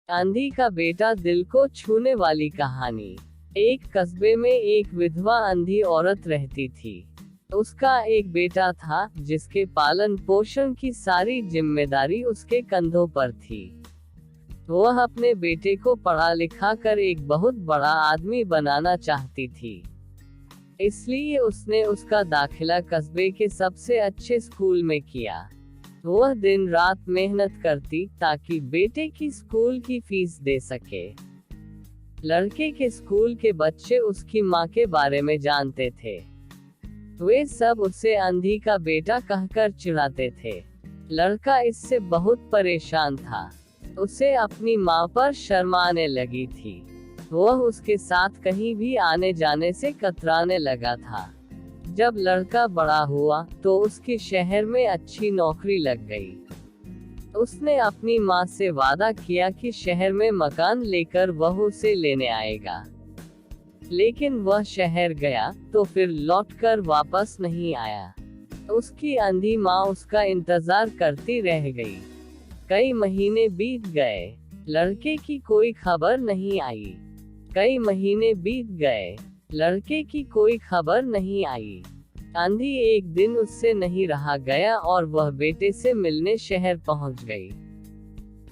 आंधी का बेटा, दिल को छूने वाली कहानी। एक कस्बे में एक विधवा अंधी औरत रहती थी। उसका एक बेटा था जिसके पालन पोषण की सारी जिम्मेदारी उसके कंधों पर थी। वह अपने बेटे को पढ़ा लिखा कर एक बहुत बड़ा आदमी बनाना चाहती थी। इसलिए उसने उसका दाखिला कस्बे के सबसे अच्छे स्कूल में किया। वह दिन रात मेहनत करती ताकि बेटे की स्कूल की फीस दे सके। लड़के के स्कूल के बच्चे उसकी माँ के बारे में जानते थे। वे सब उसे अंधी का बेटा कहकर चिढ़ाते थे। लड़का इससे बहुत परेशान था। उसे अपनी माँ पर शर्म आने लगी थी। वह उसके साथ कहीं भी आने जाने से कतराने लगा था। जब लड़का बड़ा हुआ तो उसकी शहर में अच्छी नौकरी लग गई। उसने अपनी माँ से वादा किया कि शहर में मकान लेकर वह उसे लेने आएगा। लेकिन वह शहर गया तो फिर लौटकर वापस नहीं आया। उसकी अंधी माँ उसका इंतजार करती रह गई। कई महीने बीत गए, लड़के की कोई खबर नहीं आई। कई महीने बीत गए, लड़के की कोई खबर नहीं आई। आंधी एक दिन उससे नहीं रहा गया और वह बेटे से मिलने शहर पहुंच गई।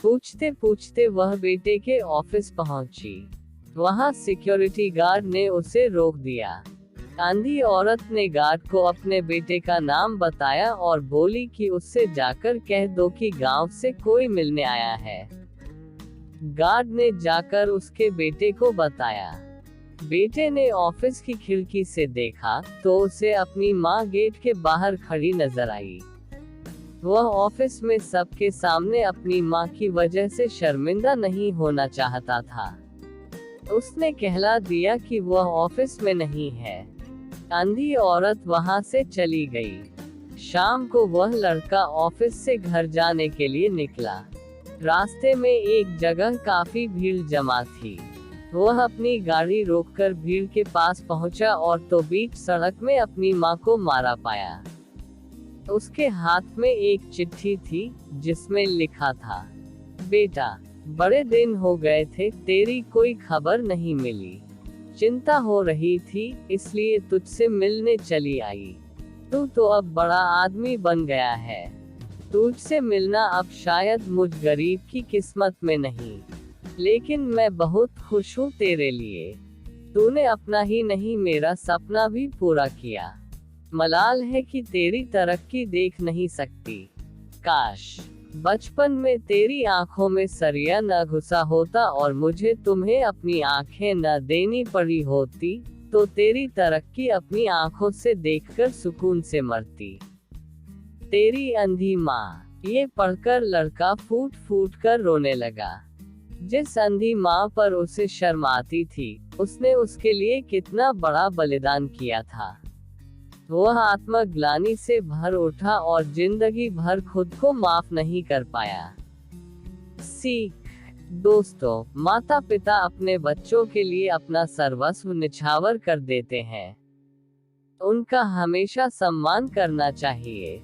पूछते पूछते वह बेटे के ऑफिस पहुंची। वहां सिक्योरिटी गार्ड ने उसे रोक दिया। आंधी औरत ने गार्ड को अपने बेटे का नाम बताया और बोली कि उससे जाकर कह दो कि गांव से कोई मिलने आया है। गार्ड ने जाकर उसके बेटे को बताया। बेटे ने ऑफिस की खिड़की से देखा तो उसे अपनी माँ गेट के बाहर खड़ी नजर आई। वह ऑफिस में सबके सामने अपनी माँ की वजह से शर्मिंदा नहीं होना चाहता था। उसने कहला दिया कि वह ऑफिस में नहीं है। अंधी औरत वहां से चली गई। शाम को वह लड़का ऑफिस से घर जाने के लिए निकला। रास्ते में एक जगह काफी भीड़ जमा थी। वह अपनी गाड़ी रोककर भीड़ के पास पहुंचा और तो बीच सड़क में अपनी माँ को मारा पाया। उसके हाथ में एक चिट्ठी थी जिसमें लिखा था, बेटा, बड़े दिन हो गए थे, तेरी कोई खबर नहीं मिली। चिंता हो रही थी इसलिए तुझसे मिलने चली आई। तू तो अब बड़ा आदमी बन गया है। तुझसे मिलना अब शायद मुझ गरीब की किस्मत में नहीं, लेकिन मैं बहुत खुश हूँ तेरे लिए। तूने अपना ही नहीं मेरा सपना भी पूरा किया। मलाल है कि तेरी तरक्की देख नहीं सकती। काश बचपन में तेरी आंखों में सरिया न घुसा होता और मुझे तुम्हें अपनी आंखें न देनी पड़ी होती, तो तेरी तरक्की अपनी आंखों से देखकर सुकून से मरती। तेरी अंधी माँ। ये पढ़कर लड़का फूट फूट कर रोने लगा। जिस अंधी माँ पर उसे शर्म आती थी, उसने उसके लिए कितना बड़ा बलिदान किया था। वह आत्मग्लानि से भर उठा और जिंदगी भर खुद को माफ नहीं कर पाया। सीख। दोस्तों, माता पिता अपने बच्चों के लिए अपना सर्वस्व निछावर कर देते हैं। उनका हमेशा सम्मान करना चाहिए।